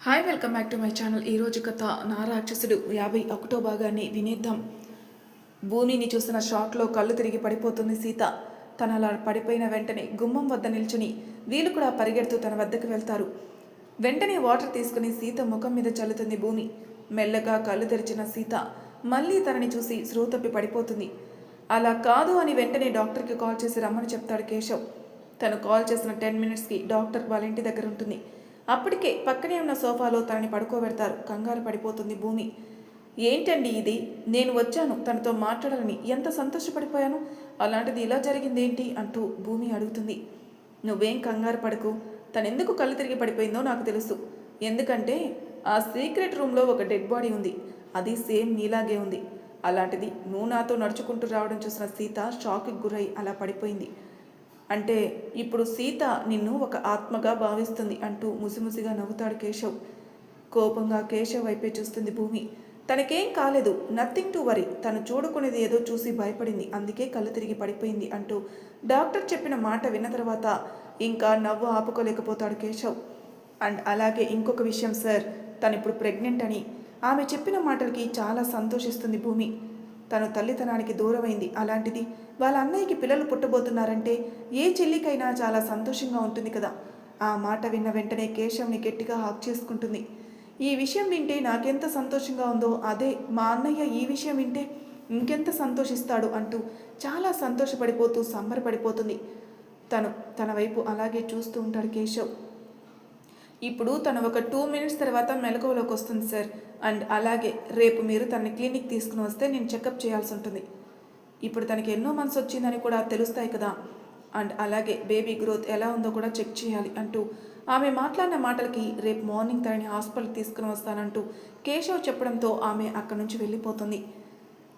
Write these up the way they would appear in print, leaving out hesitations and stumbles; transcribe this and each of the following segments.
Hi welcome back to my channel. ఈరోజు కథ నా రాక్షసుడు 51వ భాగాన్ని వినేద్దాం. భూమిని చూసిన షాక్లో కళ్ళు తిరిగి పడిపోతుంది సీత. తన అలా పడిపోయిన వెంటనే గుమ్మం వద్ద నిల్చుని వీళ్ళు కూడా పరిగెడుతూ తన వద్దకు వెళ్తారు. వెంటనే వాటర్ తీసుకుని సీత ముఖం మీద చల్లుతుంది భూమి. మెల్లగా కళ్ళు తెరిచిన సీత మళ్ళీ తనని చూసి స్పృహ తప్పి పడిపోతుంది. అలా కాదు అని వెంటనే డాక్టర్కి కాల్ చేసి రమ్మని చెప్తాడు కేశవ్. తను కాల్ చేసిన 10 మినిట్స్కి డాక్టర్ వాళ్ళ ఇంటి దగ్గర ఉంటుంది. అప్పటికే పక్కనే ఉన్న సోఫాలో తనని పడుకోబెడతారు. కంగారు పడిపోతుంది భూమి. ఏంటండి ఇది? నేను వచ్చాను తనతో మాట్లాడాలని ఎంత సంతోషపడిపోయాను, అలాంటిది ఇలా జరిగిందేంటి అంటూ భూమి అడుగుతుంది. నువ్వేం కంగారు పడకు, తనెందుకు కళ్ళు తిరిగి పడిపోయిందో నాకు తెలుసు. ఎందుకంటే ఆ సీక్రెట్ రూమ్లో ఒక డెడ్ బాడీ ఉంది, అది సేమ్ నీలాగే ఉంది. అలాంటిది నువ్వు నాతో నడుచుకుంటూ రావడం చూసిన సీత షాక్కి గురై అలా పడిపోయింది. అంటే ఇప్పుడు సీత నిన్ను ఒక ఆత్మగా భావిస్తుంది అంటూ ముసిముసిగా నవ్వుతాడు కేశవ్. కోపంగా కేశవ్ వైపే చూస్తుంది భూమి. తనకేం కాలేదు, నథింగ్ టు వరీ, తను చూడుకునేది ఏదో చూసి భయపడింది, అందుకే కళ్ళు తిరిగి పడిపోయింది అంటూ డాక్టర్ చెప్పిన మాట విన్న తర్వాత ఇంకా నవ్వు ఆపుకోలేకపోతాడు కేశవ్. అండ్ అలాగే ఇంకొక విషయం సార్, తను ఇప్పుడు ప్రెగ్నెంట్ అని ఆమె చెప్పిన మాటలకి చాలా సంతోషిస్తుంది భూమి. తను తల్లితనానికి దూరమైంది, అలాంటిది వాళ్ళ అన్నయ్యకి పిల్లలు పుట్టబోతున్నారంటే ఏ చెల్లికైనా చాలా సంతోషంగా ఉంటుంది కదా. ఆ మాట విన్న వెంటనే కేశవ్ని గట్టిగా హాక్ చేసుకుంటుంది. ఈ విషయం వింటే నాకెంత సంతోషంగా ఉందో అదే మా అన్నయ్య ఈ విషయం వింటే ఇంకెంత సంతోషిస్తాడు అంటూ చాలా సంతోషపడిపోతూ సంబరపడిపోతుంది. తన వైపు అలాగే చూస్తూ ఉంటాడు కేశవ్. ఇప్పుడు తను ఒక 2 మినిట్స్ తర్వాత మెలకువలోకి వస్తుంది సార్. అండ్ అలాగే రేపు మీరు తనని క్లినిక్ తీసుకుని వస్తే నేను చెకప్ చేయాల్సి ఉంటుంది. ఇప్పుడు తనకి ఎన్నో మంత్స్ వచ్చిందని కూడా తెలుస్తాయి కదా. అండ్ అలాగే బేబీ గ్రోత్ ఎలా ఉందో కూడా చెక్ చేయాలి అంటూ ఆమె మాట్లాడిన మాటలకి రేపు మార్నింగ్ తనని హాస్పిటల్కి తీసుకుని వస్తానంటూ కేశవ్ చెప్పడంతో ఆమె అక్కడి నుంచి వెళ్ళిపోతుంది.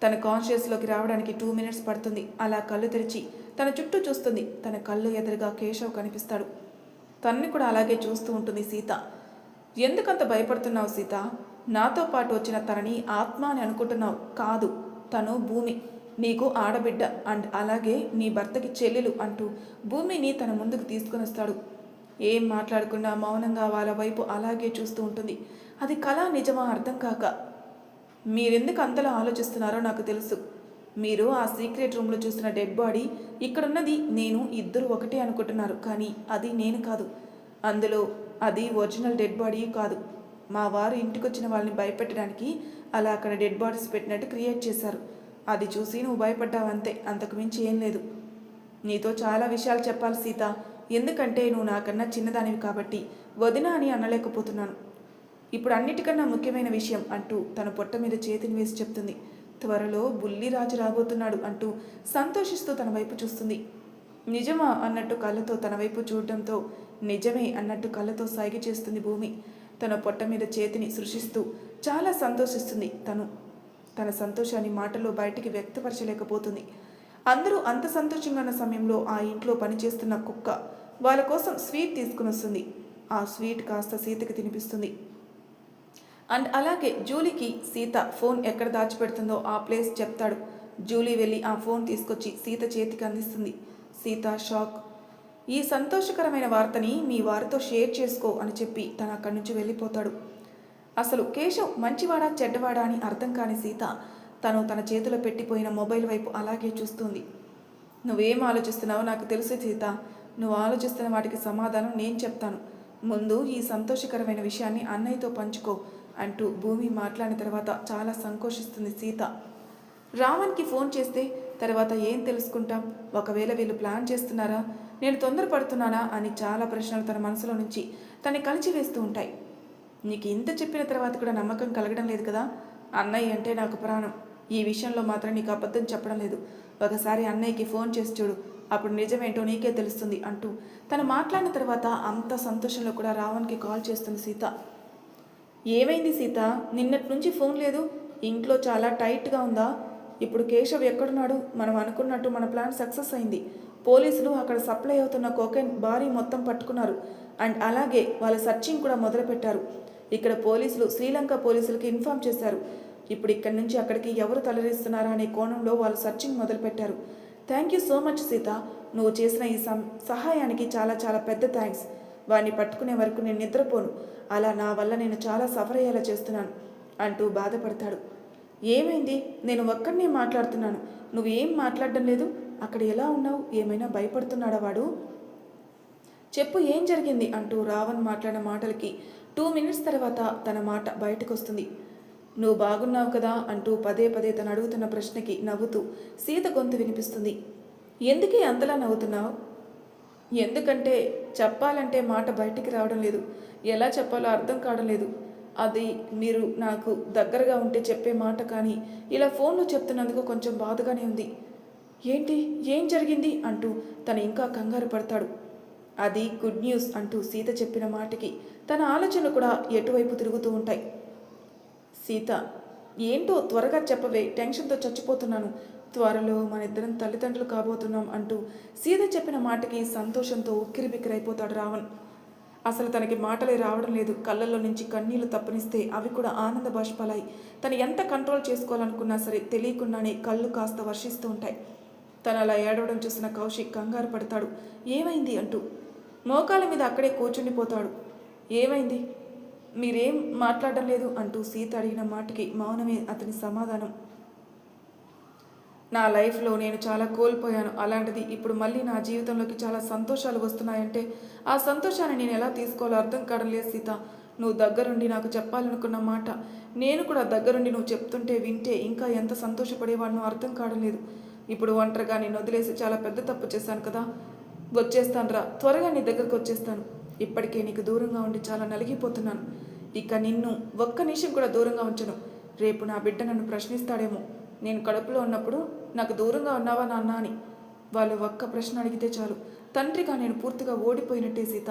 తన కాన్షియస్లోకి రావడానికి 2 మినిట్స్ పడుతుంది. అలా కళ్ళు తెరిచి తన చుట్టూ చూస్తుంది. తన కళ్ళు ఎదురుగా కేశవ్ కనిపిస్తాడు. తనని కూడా అలాగే చూస్తూ ఉంటుంది సీత. ఎందుకంత భయపడుతున్నావు సీత? నాతో పాటు వచ్చిన తనని ఆత్మ అని అనుకుంటున్నావు కాదు, తను భూమి, నీకు ఆడబిడ్డ అండ్ అలాగే నీ భర్తకి చెల్లెలు అంటూ భూమిని తన ముందుకు తీసుకుని వస్తాడు. ఏం మాట్లాడకుండా మౌనంగా వాళ్ళ వైపు అలాగే చూస్తూ ఉంటుంది. అది కళ నిజమా అర్థం కాక. మీరెందుకు అంతలా ఆలోచిస్తున్నారో నాకు తెలుసు. మీరు ఆ సీక్రెట్ రూమ్లో చూసిన డెడ్ బాడీ ఇక్కడున్నది నేను, ఇద్దరు ఒకటే అనుకుంటున్నారు, కానీ అది నేను కాదు. అందులో అది ఒరిజినల్ డెడ్ బాడీ కాదు. మా వారు ఇంటికొచ్చిన వాళ్ళని భయపెట్టడానికి అలా అక్కడ డెడ్ బాడీస్ పెట్టినట్టు క్రియేట్ చేశారు. అది చూసి నువ్వు భయపడ్డావంతే, అంతకు మించి ఏం లేదు. నీతో చాలా విషయాలు చెప్పాలి సీత, ఎందుకంటే నువ్వు నాకన్నా చిన్నదానివి కాబట్టి వదిన అని అనలేకపోతున్నాను. ఇప్పుడు అన్నిటికన్నా ముఖ్యమైన విషయం అంటూ తన పొట్ట మీద చేతిని వేసి చెప్తుంది. త్వరలో బుల్లిరాజు రాబోతున్నాడు అంటూ సంతోషిస్తూ తన వైపు చూస్తుంది. నిజమా అన్నట్టు కళ్ళతో తన వైపు చూడడంతో నిజమే అన్నట్టు కళ్ళతో సైగ చేస్తుంది భూమి. తన పొట్ట మీద చేతిని సృష్టిస్తూ చాలా సంతోషిస్తుంది. తన సంతోషాన్ని మాటల్లో బయటికి వ్యక్తపరచలేకపోతుంది. అందరూ అంత సంతోషంగా ఉన్న సమయంలో ఆ ఇంట్లో పనిచేస్తున్న కుక్క వాళ్ళ కోసం స్వీట్ తీసుకుని వస్తుంది. ఆ స్వీట్ కాస్త సీతకి తినిపిస్తుంది. అండ్ అలాగే జూలీకి సీత ఫోన్ ఎక్కడ దాచిపెడుతుందో ఆ ప్లేస్ చెప్తాడు. జూలీ వెళ్ళి ఆ ఫోన్ తీసుకొచ్చి సీత చేతికి అందిస్తుంది. సీత షాక్. ఈ సంతోషకరమైన వార్తని మీ వారితో షేర్ చేసుకో అని చెప్పి తను అక్కడి నుంచి వెళ్ళిపోతాడు. అసలు కేశవ్ మంచివాడా చెడ్డవాడా అని అర్థం కాని సీత తన చేతిలో పెట్టిపోయిన మొబైల్ వైపు అలాగే చూస్తుంది. నువ్వేం ఆలోచిస్తున్నావో నాకు తెలుసు సీత, నువ్వు ఆలోచిస్తున్న వాటికి సమాధానం నేను చెప్తాను. ముందు ఈ సంతోషకరమైన విషయాన్ని అన్నయ్యతో పంచుకో అంటూ భూమి మాట్లాడిన తర్వాత చాలా సంతోషిస్తుంది సీత. రావణ్కి ఫోన్ చేస్తే తర్వాత ఏం తెలుసుకుంటాం? ఒకవేళ వీళ్ళు ప్లాన్ చేస్తున్నారా, నేను తొందరపడుతున్నానా అని చాలా ప్రశ్నలు తన మనసులో నుంచి తన్ని కలిచివేస్తూ ఉంటాయి. నీకు ఇంత చెప్పిన తర్వాత కూడా నమ్మకం కలగడం లేదు కదా? అన్నయ్య అంటే నాకు ప్రాణం. ఈ విషయంలో మాత్రం నీకు అబద్ధం చెప్పడం లేదు. ఒకసారి అన్నయ్యకి ఫోన్ చేసి చూడు, అప్పుడు నిజమేంటో నీకే తెలుస్తుంది అంటూ తను మాట్లాడిన తర్వాత అంత సంతోషంలో కూడా రావణ్కి కాల్ చేస్తుంది సీత. ఏమైంది సీత, నిన్నటి నుంచి ఫోన్ లేదు, ఇంట్లో చాలా టైట్గా ఉందా? ఇప్పుడు కేశవ్ ఎక్కడున్నాడు? మనం అనుకున్నట్టు మన ప్లాన్ సక్సెస్ అయింది. పోలీసులు అక్కడ సప్లై అవుతున్న కోకైన్ భారీ మొత్తం పట్టుకున్నారు. అండ్ అలాగే వాళ్ళ సర్చింగ్ కూడా మొదలుపెట్టారు. ఇక్కడ పోలీసులు శ్రీలంక పోలీసులకి ఇన్ఫామ్ చేశారు. ఇప్పుడు ఇక్కడి నుంచి అక్కడికి ఎవరు తలరిస్తున్నారా అనే కోణంలో వాళ్ళు సర్చింగ్ మొదలుపెట్టారు. Thank you so much Sita, నువ్వు చేసిన ఈ సహాయానికి చాలా చాలా పెద్ద థ్యాంక్స్. వాడిని పట్టుకునే వరకు నేను నిద్రపోను. అలా నా వల్ల నేను చాలా సఫర్ అయ్యేలా చేస్తున్నాను అంటూ బాధపడతాడు. ఏమైంది? నేను ఒక్కడినే మాట్లాడుతున్నాను, నువ్వేం మాట్లాడడం లేదు. అక్కడ ఎలా ఉన్నావు? ఏమైనా భయపడుతున్నాడా వాడు? చెప్పు, ఏం జరిగింది అంటూ రావణ్ మాట్లాడిన మాటలకి 2 మినిట్స్ తర్వాత తన మాట బయటకు వస్తుంది. నువ్వు బాగున్నావు కదా అంటూ పదే పదే తను అడుగుతున్న ప్రశ్నకి నవ్వుతూ సీత గొంతు వినిపిస్తుంది. ఎందుకే అంతలా నవ్వుతున్నావు? ఎందుకంటే చెప్పాలంటే మాట బయటికి రావడం లేదు, ఎలా చెప్పాలో అర్థం కావడం లేదు. అది మీరు నాకు దగ్గరగా ఉంటే చెప్పే మాట, కానీ ఇలా ఫోన్లో చెప్తున్నందుకు కొంచెం బాధగానే ఉంది. ఏంటి, ఏం జరిగింది అంటూ తను ఇంకా కంగారు పడతాడు. అది గుడ్ న్యూస్ అంటూ సీత చెప్పిన మాటకి తన ఆలోచనలు కూడా ఎటువైపు తిరుగుతూ ఉంటాయి. సీత, ఏంటో త్వరగా చెప్పవే, టెన్షన్తో చచ్చిపోతున్నాను. త్వరలో మన ఇద్దరం తల్లిదండ్రులు కాబోతున్నాం అంటూ సీత చెప్పిన మాటకి సంతోషంతో ఉక్కిరిబిక్కిరైపోతాడు రావణ్. అసలు తనకి మాటలే రావడం లేదు. కళ్ళల్లో నుంచి కన్నీళ్లు తప్పనిస్తే అవి కూడా ఆనంద బాష్పాలాయి. తను ఎంత కంట్రోల్ చేసుకోవాలనుకున్నా సరే తెలియకుండానే కళ్ళు కాస్త వర్షిస్తూ ఉంటాయి. తను అలా ఏడవడం చూసిన కౌశిక్ కంగారు పడతాడు. ఏమైంది అంటూ మోకాల మీద అక్కడే కూర్చుండిపోతాడు. ఏమైంది? మీరేం మాట్లాడడం లేదు అంటూ సీత అడిగిన మాటకి మౌనమే అతని సమాధానం. నా లైఫ్లో నేను చాలా కోల్పోయాను, అలాంటిది ఇప్పుడు మళ్ళీ నా జీవితంలోకి చాలా సంతోషాలు వస్తున్నాయంటే ఆ సంతోషాన్ని నేను ఎలా తీసుకోవాలో అర్థం కావడం లేదు సీత. నువ్వు దగ్గరుండి నాకు చెప్పాలనుకున్న మాట నేను కూడా దగ్గరుండి నువ్వు చెప్తుంటే వింటే ఇంకా ఎంత సంతోషపడేవాడినో అర్థం కావడం లేదు. ఇప్పుడు ఒంటరిగా నేను వదిలేసి చాలా పెద్ద తప్పు చేశాను కదా. వచ్చేస్తాను రా, త్వరగా నీ దగ్గరకు వచ్చేస్తాను. ఇప్పటికే నీకు దూరంగా ఉండి చాలా నలిగిపోతున్నాను. ఇక నిన్ను ఒక్క నిమిషం కూడా దూరంగా ఉంచను. రేపు నా బిడ్డ నన్ను ప్రశ్నిస్తాడేమో, నేను కడుపులో ఉన్నప్పుడు నాకు దూరంగా ఉన్నావా నాన్న అని. వాళ్ళు ఒక్క ప్రశ్న అడిగితే చాలు తండ్రిగా నేను పూర్తిగా ఓడిపోయినట్టే సీత.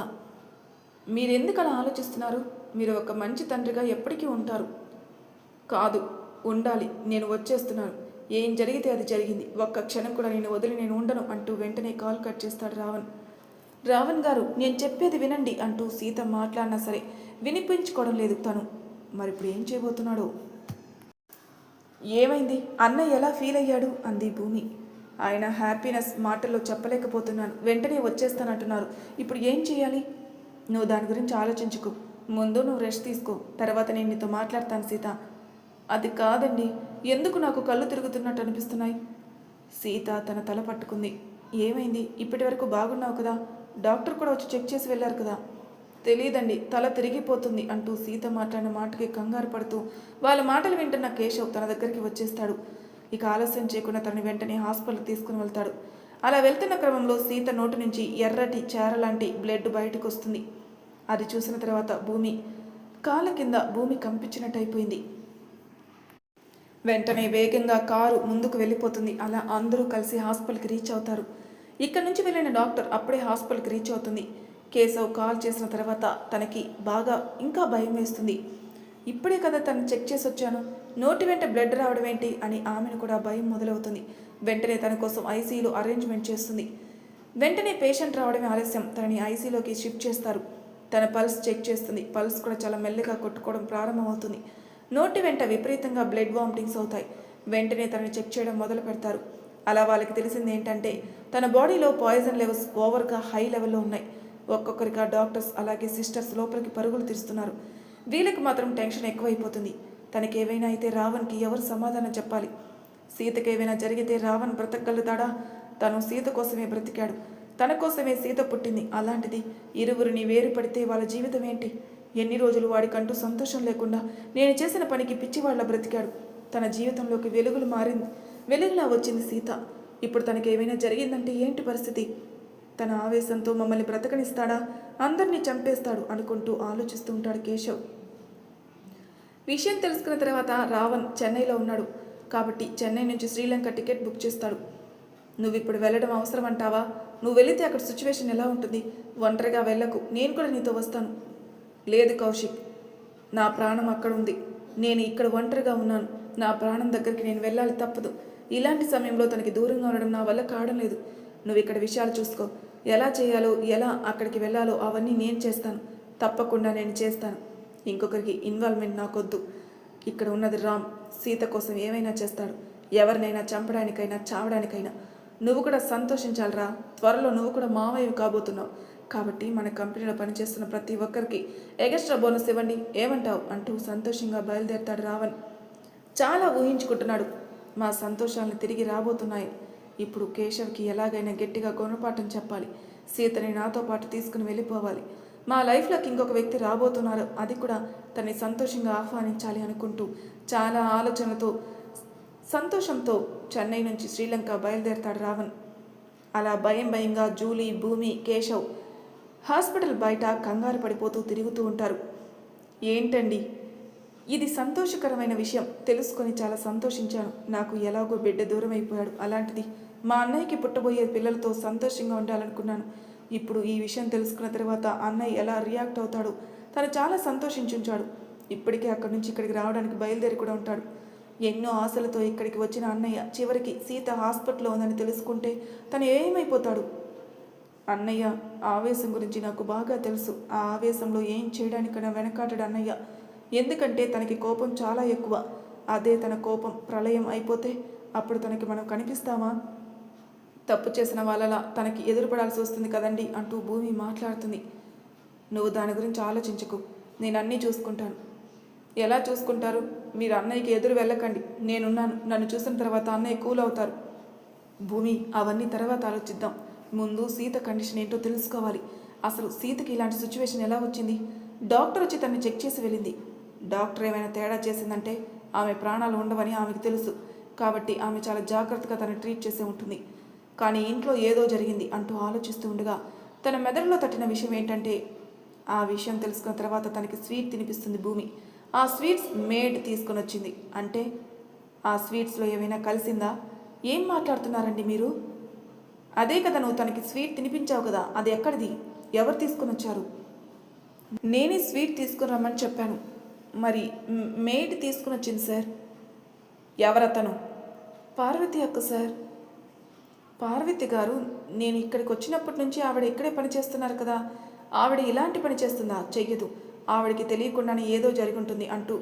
మీరెందుకు అలా ఆలోచిస్తున్నారు? మీరు ఒక మంచి తండ్రిగా ఎప్పటికీ ఉంటారు. కాదు, ఉండాలి. నేను వచ్చేస్తున్నాను. ఏం జరిగితే అది జరిగింది. ఒక్క క్షణం కూడా నేను వదిలి నేను ఉండను అంటూ వెంటనే కాల్ కట్ చేస్తాడు రావణ్. రావణ్ గారు, నేను చెప్పేది వినండి అంటూ సీత మాట్లాడినా సరే వినిపించుకోవడం లేదు తను. మరిప్పుడు ఏం చేయబోతున్నాడో. ఏమైంది? అన్నయ్య ఎలా ఫీల్ అయ్యాడు అంది భూమి. ఆయన హ్యాపీనెస్ మాటల్లో చెప్పలేకపోతున్నాను. వెంటనే వచ్చేస్తానంటున్నారు. ఇప్పుడు ఏం చేయాలి? నువ్వు దాని గురించి ఆలోచించుకో. ముందు నువ్వు రెస్ట్ తీసుకో, తర్వాత నేను నీతో మాట్లాడతాను సీత. అది కాదండి, ఎందుకు నాకు కళ్ళు తిరుగుతున్నట్టు అనిపిస్తున్నాయి? సీత తన తల పట్టుకుంది. ఏమైంది? ఇప్పటి వరకు బాగున్నావు కదా, డాక్టర్ కూడా వచ్చి చెక్ చేసి వెళ్ళారు కదా. తెలియదండి, తల తిరిగిపోతుంది అంటూ సీత మాట్లాడిన మాటకి కంగారు పడుతూ వాళ్ళ మాటలు వింటున్న కేశవ్ తన దగ్గరికి వచ్చేస్తాడు. ఇక ఆలస్యం చేయకుండా తనని వెంటనే హాస్పిటల్కి తీసుకుని వెళ్తాడు. అలా వెళ్తున్న క్రమంలో సీత నోటి నుంచి ఎర్రటి చార లాంటి బ్లడ్ బయటకు వస్తుంది. అది చూసిన తర్వాత భూమి కాళ్ళ కింద భూమి కంపించినట్టు అయిపోయింది. వెంటనే వేగంగా కారు ముందుకు వెళ్ళిపోతుంది. అలా అందరూ కలిసి హాస్పిటల్కి రీచ్ అవుతారు. ఇక్కడ నుంచి వెళ్ళిన డాక్టర్ అప్పుడే హాస్పిటల్కి రీచ్ అవుతుంది. కేశవ్ కాల్ చేసిన తర్వాత తనకి బాగా ఇంకా భయం వేస్తుంది. ఇప్పుడే కదా తను చెక్ చేసి వచ్చాను, నోటి వెంట బ్లడ్ రావడం ఏంటి అని ఆమెను కూడా భయం మొదలవుతుంది. వెంటనే తన కోసం ఐసీయూలో అరేంజ్మెంట్ చేస్తుంది. వెంటనే పేషెంట్ రావడమే ఆలస్యం. తనని ఐసీయూలోకి షిఫ్ట్ చేస్తారు. తన పల్స్ చెక్ చేస్తుంది. పల్స్ కూడా చాలా మెల్లగా కొట్టుకోవడం ప్రారంభమవుతుంది. నోటి వెంట విపరీతంగా బ్లడ్ వామిటింగ్స్ అవుతాయి. వెంటనే తనని చెక్ చేయడం మొదలు పెడతారు. అలా వాళ్ళకి తెలిసింది ఏంటంటే తన బాడీలో పాయిజన్ లెవెల్స్ ఓవర్గా హై లెవెల్లో ఉన్నాయి. ఒక్కొక్కరిగా డాక్టర్స్ అలాగే సిస్టర్స్ లోపలికి పరుగులు తీస్తున్నారు. వీళ్ళకి మాత్రం టెన్షన్ ఎక్కువైపోతుంది. తనకి ఏవైనా అయితే రావణ్కి ఎవరు సమాధానం చెప్పాలి? సీతకి ఏమైనా జరిగితే రావణ్ బ్రతకగలుగుతాడా? తను సీత కోసమే బ్రతికాడు, తన కోసమే సీత పుట్టింది. అలాంటిది ఇరువురిని వేరు పడితే వాళ్ళ జీవితం ఏంటి? ఎన్ని రోజులు వాడికంటూ సంతోషం లేకుండా నేను చేసిన పనికి పిచ్చివాళ్ల బ్రతికాడు. తన జీవితంలోకి వెలుగులా వచ్చింది సీత. ఇప్పుడు తనకి ఏమైనా జరిగిందంటే ఏంటి పరిస్థితి? తన ఆవేశంతో మమ్మల్ని బ్రతకనిస్తాడా, అందరినీ చంపేస్తాడు అనుకుంటూ ఆలోచిస్తూ ఉంటాడు కేశవ్. విషయం తెలుసుకున్న తర్వాత రావణ్ చెన్నైలో ఉన్నాడు కాబట్టి చెన్నై నుంచి శ్రీలంక టికెట్ బుక్ చేస్తాడు. నువ్వు ఇప్పుడు వెళ్ళడం అవసరం అంటావా? నువ్వు వెళితే అక్కడ సిచ్యువేషన్ ఎలా ఉంటుంది? ఒంటరిగా వెళ్ళకు, నేను కూడా నీతో వస్తాను. లేదు కౌశిక్, నా ప్రాణం అక్కడ ఉంది, నేను ఇక్కడ ఒంటరిగా ఉన్నాను. నా ప్రాణం దగ్గరికి నేను వెళ్ళాలి, తప్పదు. ఇలాంటి సమయంలో తనకి దూరంగా ఉండడం నా వల్ల కావడం లేదు. నువ్వు ఇక్కడ విషయాలు చూసుకో, ఎలా చేయాలో ఎలా అక్కడికి వెళ్ళాలో అవన్నీ నేను చేస్తాను, తప్పకుండా నేను చేస్తాను. ఇంకొకరికి ఇన్వాల్వ్మెంట్ నాకొద్దు. ఇక్కడ ఉన్నది రామ్, సీత కోసం ఏమైనా చేస్తాడు, ఎవరినైనా చంపడానికైనా చావడానికైనా. నువ్వు కూడా సంతోషించాలిరా, త్వరలో నువ్వు కూడా మావయ్య కాబోతున్నావు. కాబట్టి మన కంపెనీలో పనిచేస్తున్న ప్రతి ఒక్కరికి ఎగస్ట్రా బోనస్ ఇవ్వండి, ఏమంటావు అంటూ సంతోషంగా బయలుదేరతాడు రావణ్. చాలా ఊహించుకుంటున్నాడు మా సంతోషాలను తిరిగి రాబోతున్నాయి. ఇప్పుడు కేశవ్కి ఎలాగైనా గట్టిగా గుణపాఠం చెప్పాలి. సీతని నాతో పాటు తీసుకుని వెళ్ళిపోవాలి. మా లైఫ్లోకి ఇంకొక వ్యక్తి రాబోతున్నారు, అది కూడా తనని సంతోషంగా ఆహ్వానించాలి అనుకుంటూ చాలా ఆలోచనలతో సంతోషంతో చెన్నై నుంచి శ్రీలంక బయలుదేరతాడు రావణ్. అలా భయంగా జూలీ, భూమి, కేశవ్ హాస్పిటల్ బయట కంగారు పడిపోతూ తిరుగుతూ ఉంటారు. ఏంటండి ఇది సంతోషకరమైన విషయం తెలుసుకొని చాలా సంతోషించాను. నాకు ఎలాగో బిడ్డ దూరం అయిపోయాడు, అలాంటిది మా అన్నయ్యకి పుట్టబోయే పిల్లలతో సంతోషంగా ఉండాలనుకున్నాను. ఇప్పుడు ఈ విషయం తెలుసుకున్న తర్వాత అన్నయ్య ఎలా రియాక్ట్ అవుతాడు, తను చాలా సంతోషించుంచాడు. ఇప్పటికే అక్కడి నుంచి ఇక్కడికి రావడానికి బయలుదేరి కూడా ఉంటాడు. ఎన్నో ఆశలతో ఇక్కడికి వచ్చిన అన్నయ్య చివరికి సీత హాస్పిటల్లో ఉందని తెలుసుకుంటే తను ఏమైపోతాడు. అన్నయ్య ఆవేశం గురించి నాకు బాగా తెలుసు. ఆ ఆవేశంలో ఏం చేయడానికైనా వెనకాటాడు అన్నయ్య. ఎందుకంటే తనకి కోపం చాలా ఎక్కువ. అదే తన కోపం ప్రళయం అయిపోతే అప్పుడు తనకి మనం కనిపిస్తామా? తప్పు చేసిన వాళ్ళలా తనకి ఎదురుపడాల్సి వస్తుంది కదండి అంటూ భూమి మాట్లాడుతుంది. నువ్వు దాని గురించి ఆలోచించకు, నేను అన్నీ చూసుకుంటాను. ఎలా చూసుకుంటారు? మీరు అన్నయ్యకి ఎదురు వెళ్ళకండి, నేనున్నాను. నన్ను చూసిన తర్వాత అన్నయ్య కూల్ అవుతారు. భూమి, అవన్నీ తర్వాత ఆలోచిద్దాం. ముందు సీత కండిషన్ ఏంటో తెలుసుకోవాలి. అసలు సీతకి ఇలాంటి సిచ్యువేషన్ ఎలా వచ్చింది? డాక్టర్ వచ్చి తనని చెక్ చేసి వెళ్ళింది. డాక్టర్ ఏమైనా తేడా చేసిందంటే ఆమె ప్రాణాలు ఉండవని ఆమెకు తెలుసు. కాబట్టి ఆమె చాలా జాగ్రత్తగా తనని ట్రీట్ చేసే ఉంటుంది. కానీ ఇంట్లో ఏదో జరిగింది అంటూ ఆలోచిస్తూ ఉండగా తన మెదడులో తట్టిన విషయం ఏంటంటే, ఆ విషయం తెలుసుకున్న తర్వాత తనకి స్వీట్ తినిపిస్తుంది భూమి. ఆ స్వీట్స్ మేడ్ తీసుకొని వచ్చింది. అంటే ఆ స్వీట్స్లో ఏమైనా కలిసిందా? ఏం మాట్లాడుతున్నారండి మీరు? అదే కదా నువ్వు తనకి స్వీట్ తినిపించావు కదా, అది ఎక్కడిది? ఎవరు తీసుకొని వచ్చారు? నేనే స్వీట్ తీసుకుని రమ్మని చెప్పాను. మరి మేడ్ తీసుకుని వచ్చింది సార్. ఎవరతను? పార్వతి అక్క సార్. పార్వతి గారు, నేను ఇక్కడికి వచ్చినప్పటి నుంచి ఆవిడ ఇక్కడే పనిచేస్తున్నారు కదా, ఆవిడ ఇలాంటి పని చేస్తుందా? చెయ్యదు. ఆవిడకి తెలియకుండానే ఏదో జరిగి ఉంటుంది అంటూ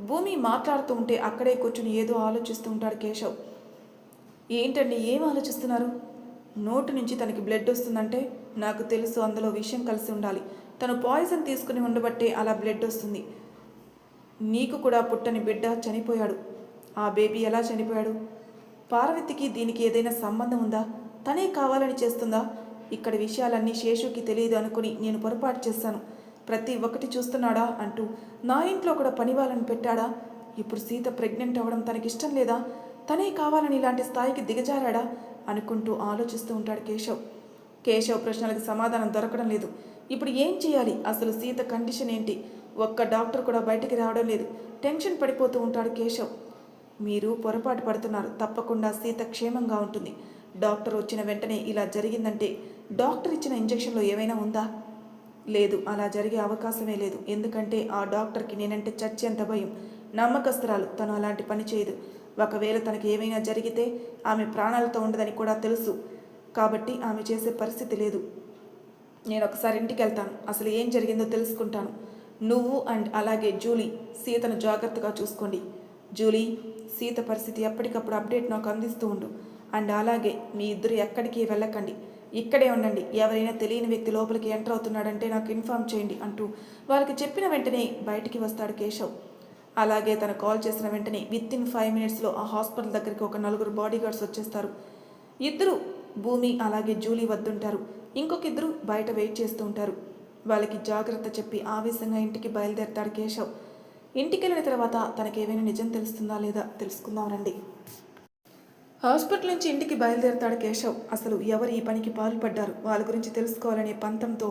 భూమి మాట్లాడుతూ ఉంటే అక్కడే కూర్చుని ఏదో ఆలోచిస్తూ ఉంటాడు కేశవ్. ఏంటండి ఏం ఆలోచిస్తున్నారు? నోటు నుంచి తనకి బ్లడ్ వస్తుందంటే నాకు తెలుసు అందులో విషయం కలిసి ఉండాలి. తను పాయిజన్ తీసుకుని ఉండబట్టే అలా బ్లడ్ వస్తుంది. నీకు కూడా పుట్టని బిడ్డ చనిపోయాడు. ఆ బేబీ ఎలా చనిపోయాడు? పార్వతికి దీనికి ఏదైనా సంబంధం ఉందా? తనే కావాలని చేస్తుందా? ఇక్కడ విషయాలన్నీ శేషుకి తెలియదు అనుకుని నేను పొరపాటు చేశాను. ప్రతి ఒక్కటి చూస్తున్నాడా అంటూ నా ఇంట్లో కూడా పని వాళ్ళని పెట్టాడా? ఇప్పుడు సీత ప్రెగ్నెంట్ అవ్వడం తనకిష్టం లేదా? తనే కావాలని ఇలాంటి స్థాయికి దిగజారాడా అనుకుంటూ ఆలోచిస్తూ ఉంటాడు కేశవ్. కేశవ్ ప్రశ్నలకు సమాధానం దొరకడం లేదు. ఇప్పుడు ఏం చేయాలి? అసలు సీత కండిషన్ ఏంటి? ఒక్క డాక్టర్ కూడా బయటికి రావడం లేదు. టెన్షన్ పడిపోతూ ఉంటాడు కేశవ్. మీరు పొరపాటు పడుతున్నారు. తప్పకుండా సీత క్షేమంగా ఉంటుంది. డాక్టర్ వచ్చిన వెంటనే ఇలా జరిగిందంటే డాక్టర్ ఇచ్చిన ఇంజెక్షన్లో ఏమైనా ఉందా? లేదు, అలా జరిగే అవకాశమే లేదు. ఎందుకంటే ఆ డాక్టర్కి నేనంటే చచ్చేంత భయం. నమ్మకస్తురాలు, తను అలాంటి పని చేయదు. ఒకవేళ తనకి ఏమైనా జరిగితే ఆమె ప్రాణాలతో ఉండదని కూడా తెలుసు. కాబట్టి ఆమె చేసే పరిస్థితి లేదు. నేను ఒకసారి ఇంటికి వెళ్తాను, అసలు ఏం జరిగిందో తెలుసుకుంటాను. నువ్వు అండ్ అలాగే జూలీ సీతను జాగ్రత్తగా చూసుకోండి. జూలీ, సీత పరిస్థితి ఎప్పటికప్పుడు అప్డేట్ నాకు అందిస్తూ ఉండు. అండ్ అలాగే మీ ఇద్దరు ఎక్కడికి వెళ్ళకండి, ఇక్కడే ఉండండి. ఎవరైనా తెలియని వ్యక్తి లోపలికి ఎంటర్ అవుతున్నాడంటే నాకు ఇన్ఫామ్ చేయండి అంటూ వాళ్ళకి చెప్పిన వెంటనే బయటికి వస్తాడు కేశవ్. అలాగే తను కాల్ చేసిన వెంటనే వితిన్ 5 minutesలో ఆ హాస్పిటల్ దగ్గరికి ఒక 4 బాడీగార్డ్స్ వచ్చేస్తారు. ఇద్దరు భూమి అలాగే జూలీ వద్దుంటారు. ఇంకొక ఇద్దరు బయట వెయిట్ చేస్తూ ఉంటారు. వాళ్ళకి జాగ్రత్త చెప్పి ఆవేశంగా ఇంటికి బయలుదేరతాడు కేశవ్. ఇంటికి వెళ్ళిన తర్వాత తనకేమైనా నిజం తెలుస్తుందా లేదా తెలుసుకుందాం రండి. హాస్పిటల్ నుంచి ఇంటికి బయలుదేరతాడు కేశవ్. అసలు ఎవరు ఈ పనికి పాల్పడ్డారు వాళ్ళ గురించి తెలుసుకోవాలనే పంతంతో,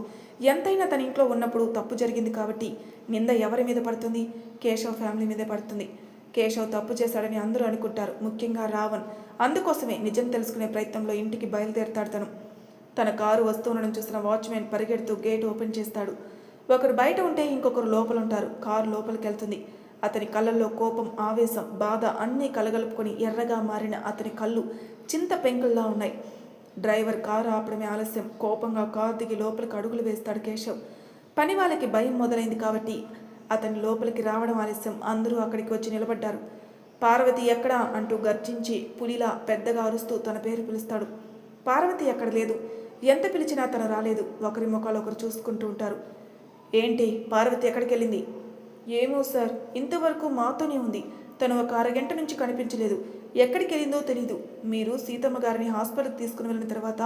ఎంతైనా తన ఇంట్లో ఉన్నప్పుడు తప్పు జరిగింది కాబట్టి నింద ఎవరి మీద పడుతుంది? కేశవ్ ఫ్యామిలీ మీదే పడుతుంది. కేశవ్ తప్పు చేశాడని అందరూ అనుకుంటారు, ముఖ్యంగా రావణ్. అందుకోసమే నిజం తెలుసుకునే ప్రయత్నంలో ఇంటికి బయలుదేరతాడు తను. తన కారు వస్తువులను చూసిన వాచ్మెన్ పరిగెడుతూ గేట్ ఓపెన్ చేస్తాడు. ఒకరు బయట ఉంటే ఇంకొకరు లోపల ఉంటారు. కారు లోపలికి వెళ్తుంది. అతని కళ్ళల్లో కోపం, ఆవేశం, బాధ అన్నీ కలగలుపుకొని ఎర్రగా మారిన అతని కళ్ళు చింత పెంకుల్లా ఉన్నాయి. డ్రైవర్ కారు ఆపడమే ఆలస్యం. కోపంగా కారు దిగి లోపలికి అడుగులు వేస్తాడు కేశవ్. పని వాళ్ళకి భయం మొదలైంది కాబట్టి అతని లోపలికి రావడం ఆలస్యం. అందరూ అక్కడికి వచ్చి నిలబడ్డారు. పార్వతి ఎక్కడా అంటూ గర్జించి పులిలా పెద్దగా అరుస్తూ తన పేరు పిలుస్తాడు. పార్వతి ఎక్కడ లేదు. ఎంత పిలిచినా తను రాలేదు. ఒకరి ముఖాలు ఒకరు చూసుకుంటూ ఉంటారు. ఏంటి పార్వతి ఎక్కడికి వెళ్ళింది? ఏమో సార్, ఇంతవరకు మాతోనే ఉంది. తను ఒక అరగంట నుంచి కనిపించలేదు. ఎక్కడికి వెళ్ళిందో తెలీదు. మీరు సీతమ్మ గారిని హాస్పిటల్కి తీసుకుని వెళ్ళిన తర్వాత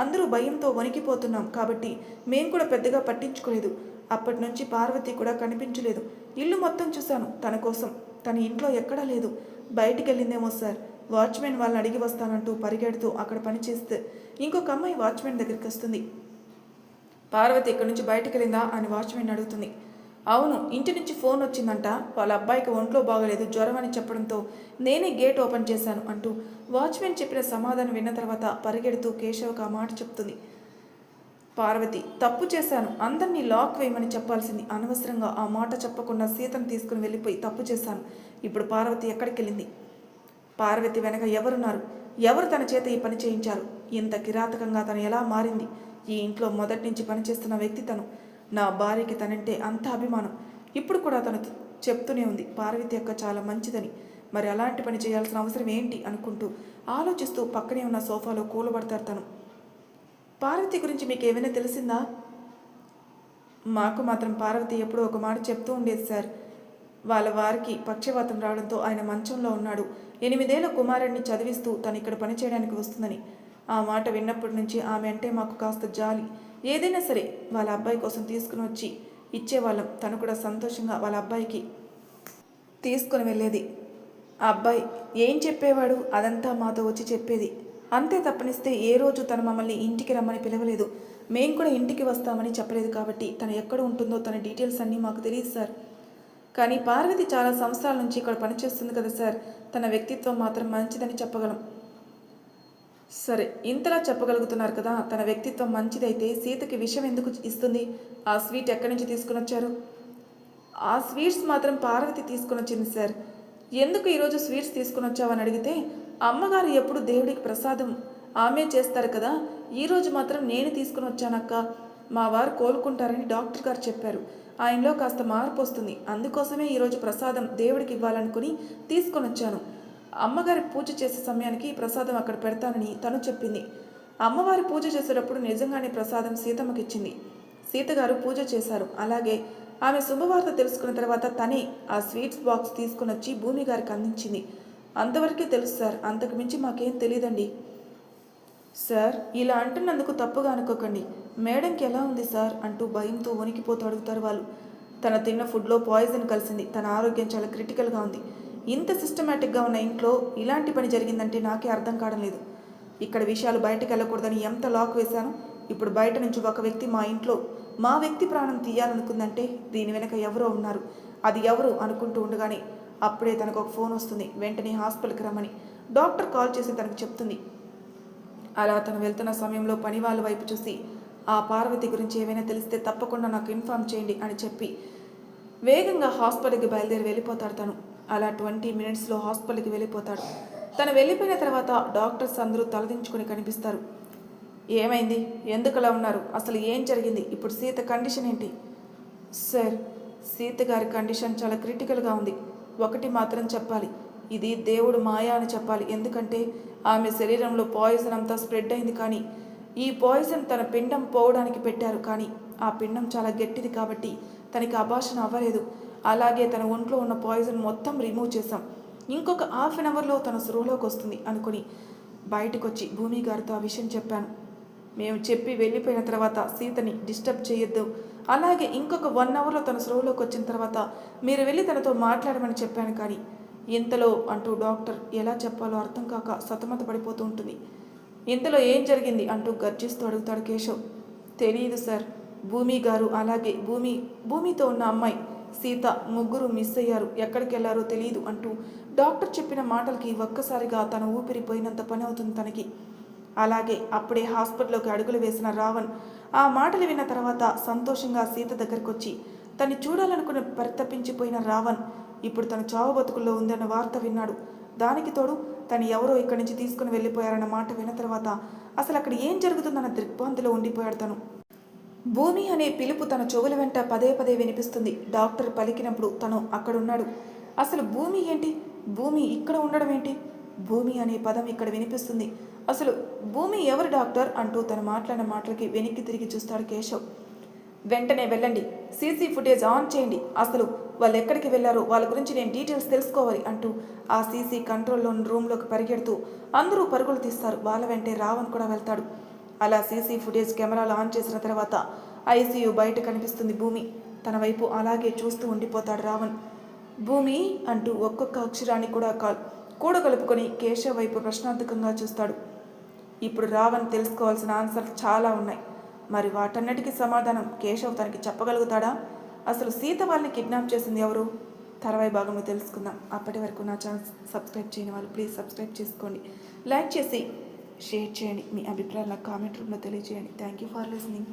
అందరూ భయంతో వణికిపోతున్నాం కాబట్టి మేము కూడా పెద్దగా పట్టించుకోలేదు. అప్పటి నుంచి పార్వతి కూడా కనిపించలేదు. ఇల్లు మొత్తం చూశాను తన కోసం. తన ఇంట్లో ఎక్కడా లేదు. బయటికి వెళ్ళిందేమో సార్. వాచ్మెన్ వాళ్ళని అడిగి వస్తానంటూ పరిగెడుతూ అక్కడ పనిచేస్తే ఇంకొక అమ్మాయి వాచ్మెన్ దగ్గరికి వస్తుంది. పార్వతి ఇక్కడి నుంచి బయటికి వెళ్ళిందా అని వాచ్మెన్ అడుగుతుంది. అవును, ఇంటి నుంచి ఫోన్ వచ్చిందంట. వాళ్ళ అబ్బాయికి ఒంట్లో బాగలేదు, జ్వరం అని చెప్పడంతో నేనే గేట్ ఓపెన్ చేశాను అంటూ వాచ్మెన్ చెప్పిన సమాధానం విన్న తర్వాత పరిగెడుతూ కేశవ్కి ఆ మాట చెప్తుంది. పార్వతి, తప్పు చేశాను, అందరినీ లాక్ వేయమని చెప్పాల్సింది. అనవసరంగా ఆ మాట చెప్పకుండా సీతను తీసుకుని వెళ్ళిపోయి తప్పు చేశాను. ఇప్పుడు పార్వతి ఎక్కడికి వెళ్ళింది? పార్వతి వెనక ఎవరున్నారు? ఎవరు తన చేత ఈ పని చేయించారు? ఇంత కిరాతకంగా తను ఎలా మారింది? ఈ ఇంట్లో మొదటి నుంచి పనిచేస్తున్న వ్యక్తి తను. నా భార్యకి తనంటే అంత అభిమానం. ఇప్పుడు కూడా తను చెప్తూనే ఉంది పార్వతి అక్క చాలా మంచిదని. మరి అలాంటి పని చేయాల్సిన అవసరం ఏంటి అనుకుంటూ ఆలోచిస్తూ పక్కనే ఉన్న సోఫాలో కూలబడతారు తను. పార్వతి గురించి మీకు ఏమైనా తెలిసిందా? మాకు మాత్రం పార్వతి ఎప్పుడూ ఒక మాట చెప్తూ ఉండేది సార్. వాళ్ళ వారికి పక్షవాతం రావడంతో ఆయన మంచంలో ఉన్నాడు. 8 ఏళ్ల కుమారుడిని చదివిస్తూ తను ఇక్కడ పనిచేయడానికి వస్తుందని. ఆ మాట విన్నప్పటి నుంచి ఆమె అంటే మాకు కాస్త జాలి. ఏదైనా సరే వాళ్ళ అబ్బాయి కోసం తీసుకుని వచ్చి ఇచ్చేవాళ్ళం. తను కూడా సంతోషంగా వాళ్ళ అబ్బాయికి తీసుకుని వెళ్ళేది. ఆ అబ్బాయి ఏం చెప్పేవాడు అదంతా మాతో వచ్చి చెప్పేది. అంతే తప్పనిస్తే ఏ రోజు తను మమ్మల్ని ఇంటికి రమ్మని పిలవలేదు. మేము కూడా ఇంటికి వస్తామని చెప్పలేదు. కాబట్టి తను ఎక్కడ ఉంటుందో తన డీటెయిల్స్ అన్నీ మాకు తెలియదు సార్. కానీ పార్వతి చాలా సంవత్సరాల నుంచి ఇక్కడ పనిచేస్తుంది కదా సార్. తన వ్యక్తిత్వం మాత్రం మంచిదని చెప్పగలం. సరే, ఇంతలా చెప్పగలుగుతున్నారు కదా. తన వ్యక్తిత్వం మంచిదైతే సీతకి విషయం ఎందుకు ఇస్తుంది? ఆ స్వీట్ ఎక్కడి నుంచి తీసుకుని వచ్చారు? ఆ స్వీట్స్ మాత్రం పార్వతి తీసుకుని వచ్చింది సార్. ఎందుకు ఈరోజు స్వీట్స్ తీసుకుని వచ్చావని అడిగితే, అమ్మగారు ఎప్పుడు దేవుడికి ప్రసాదం ఆమె చేస్తారు కదా, ఈరోజు మాత్రం నేను తీసుకుని వచ్చానక్క. మా వారు కోలుకుంటారని డాక్టర్ గారు చెప్పారు. ఆయనలో కాస్త మార్పు వస్తుంది. అందుకోసమే ఈరోజు ప్రసాదం దేవుడికి ఇవ్వాలనుకుని తీసుకొని వచ్చాను. అమ్మగారి పూజ చేసే సమయానికి ప్రసాదం అక్కడ పెడతానని తను చెప్పింది. అమ్మవారి పూజ చేసేటప్పుడు నిజంగానే ప్రసాదం సీతమ్మకి ఇచ్చింది. సీతగారు పూజ చేశారు. అలాగే ఆమె శుభవార్త తెలుసుకున్న తర్వాత తనే ఆ స్వీట్స్ బాక్స్ తీసుకుని వచ్చి భూమి గారికి అందించింది. అంతవరకే తెలుసు సార్. అంతకు మించి మాకేం తెలియదండి. సార్, ఇలా అంటున్నందుకు తప్పుగా అనుకోకండి. మేడంకి ఎలా ఉంది సార్ అంటూ భయంతో వణికిపోతూ అడుగుతారు వాళ్ళు. తన తిన్న ఫుడ్లో పాయిజన్ కలిసింది. తన ఆరోగ్యం చాలా క్రిటికల్గా ఉంది. ఇంత సిస్టమేటిక్గా ఉన్న ఇంట్లో ఇలాంటి పని జరిగిందంటే నాకే అర్థం కావడం లేదు. ఇక్కడ విషయాలు బయటకు వెళ్ళకూడదని ఎంత లాక్ వేశాను. ఇప్పుడు బయట నుంచి ఒక వ్యక్తి మా ఇంట్లో మా వ్యక్తి ప్రాణం తీయాలనుకుందంటే దీని వెనక ఎవరో ఉన్నారు. అది ఎవరు అనుకుంటూ ఉండగానే అప్పుడే తనకు ఒక ఫోన్ వస్తుంది. వెంటనే హాస్పిటల్కి రమ్మని డాక్టర్ కాల్ చేసి తనకు చెప్తుంది. అలా తను వెళ్తున్న సమయంలో పని వాళ్ళ వైపు చూసి, ఆ పార్వతి గురించి ఏమైనా తెలిస్తే తప్పకుండా నాకు ఇన్ఫార్మ్ చేయండి అని చెప్పి వేగంగా హాస్పిటల్కి బయలుదేరి వెళ్ళిపోతాడు తను. అలా 20 మినిట్స్లో హాస్పిటల్కి వెళ్ళిపోతాడు. తను వెళ్ళిపోయిన తర్వాత డాక్టర్స్ అందరూ తలదించుకొని కనిపిస్తారు. ఏమైంది? ఎందుకు అలా ఉన్నారు? అసలు ఏం జరిగింది? ఇప్పుడు సీత కండిషన్ ఏంటి? సార్, సీత గారి కండిషన్ చాలా క్రిటికల్గా ఉంది. ఒకటి మాత్రం చెప్పాలి, ఇది దేవుడు మాయా అని చెప్పాలి. ఎందుకంటే ఆమె శరీరంలో పాయిజన్ అంతా స్ప్రెడ్ అయింది. కానీ ఈ పాయిజన్ తన పిండం పోవడానికి పెట్టారు. కానీ ఆ పిండం చాలా గట్టిది కాబట్టి తనకి అబార్షన్ అవ్వలేదు. అలాగే తన ఒంట్లో ఉన్న పాయిజన్ మొత్తం రిమూవ్ చేశాం. ఇంకొక హాఫ్ అన్ అవర్లో తన స్పృహలోకి వస్తుంది అనుకుని బయటకు వచ్చి భూమి గారితో ఆ విషయం చెప్పాను. మేము చెప్పి వెళ్ళిపోయిన తర్వాత సీతని డిస్టర్బ్ చేయొద్దు. అలాగే ఇంకొక 1 అవర్లో తన స్పృహలోకి వచ్చిన తర్వాత మీరు వెళ్ళి తనతో మాట్లాడమని చెప్పాను. కానీ ఇంతలో అంటూ డాక్టర్ ఎలా చెప్పాలో అర్థం కాక సతమత పడిపోతూ ఉంటుంది. ఇంతలో ఏం జరిగింది అంటూ గర్జిస్తూ అడుగుతాడు కేశవ్. తెలియదు సార్. భూమి గారు అలాగే భూమితో ఉన్న అమ్మాయి సీత ముగ్గురు మిస్ అయ్యారు. ఎక్కడికి వెళ్ళారో తెలియదు అంటూ డాక్టర్ చెప్పిన మాటలకి ఒక్కసారిగా తన ఊపిరిపోయినంత పని అవుతుంది తనకి. అలాగే అప్పుడే హాస్పిటల్లోకి అడుగులు వేసిన రావణ్ ఆ మాటలు విన్న తర్వాత సంతోషంగా సీత దగ్గరకు వచ్చి తను చూడాలనుకుని పరితపించిపోయిన రావణ్ ఇప్పుడు తను చావు బతుకుల్లో ఉందన్న వార్త విన్నాడు. దానికి తోడు తను ఎవరో ఇక్కడి నుంచి తీసుకుని వెళ్ళిపోయారన్న మాట విన్న తర్వాత అసలు అక్కడ ఏం జరుగుతుందన్న దిగ్భ్రాంతిలో ఉండిపోయాడు తను. భూమి అనే పిలుపు తన చెవుల వెంట పదే పదే వినిపిస్తుంది. డాక్టర్ పలికినప్పుడు తను అక్కడున్నాడు. అసలు భూమి ఏంటి? భూమి ఇక్కడ ఉండడం ఏంటి? భూమి అనే పదం ఇక్కడ వినిపిస్తుంది. అసలు భూమి ఎవరు డాక్టర్ అంటూ తను మాట్లాడిన మాటలకి వెనక్కి తిరిగి చూస్తాడు కేశవ్. వెంటనే వెళ్ళండి, సీసీ ఫుటేజ్ ఆన్ చేయండి, అసలు వాళ్ళు ఎక్కడికి వెళ్ళారో వాళ్ళ గురించి నేను డీటెయిల్స్ తెలుసుకోవాలి అంటూ ఆ సీసీ కంట్రోల్లో రూమ్లోకి పరిగెడుతూ అందరూ పరుగులు తీస్తారు. వాళ్ళ వెంటే రావణ్ కూడా వెళ్తాడు. అలా సీసీ ఫుటేజ్ కెమెరాలు ఆన్ చేసిన తర్వాత ఐసీయూ బయట కనిపిస్తుంది భూమి. తన వైపు అలాగే చూస్తూ ఉండిపోతాడు రావణ్. భూమి అంటూ ఒక్కొక్క అక్షరాన్ని కూడా కూడగలుపుకొని కేశవ్ వైపు ప్రశ్నార్థకంగా చూస్తాడు. ఇప్పుడు రావణ్ తెలుసుకోవాల్సిన ఆన్సర్ చాలా ఉన్నాయి. మరి వాటన్నిటికీ సమాధానం కేశవ్ తనకి చెప్పగలుగుతాడా? అసలు సీత వాళ్ళని కిడ్నాప్ చేసింది ఎవరు? తర్వాయి భాగంలో తెలుసుకుందాం. అప్పటి వరకు నా ఛానల్ సబ్స్క్రైబ్ చేయని వాళ్ళు ప్లీజ్ సబ్స్క్రైబ్ చేసుకోండి, లైక్ చేసి షేర్ చేయండి, మీ అభిప్రాయాలు నాకు కామెంట్ రూమ్లో తెలియజేయండి. Thank you for listening.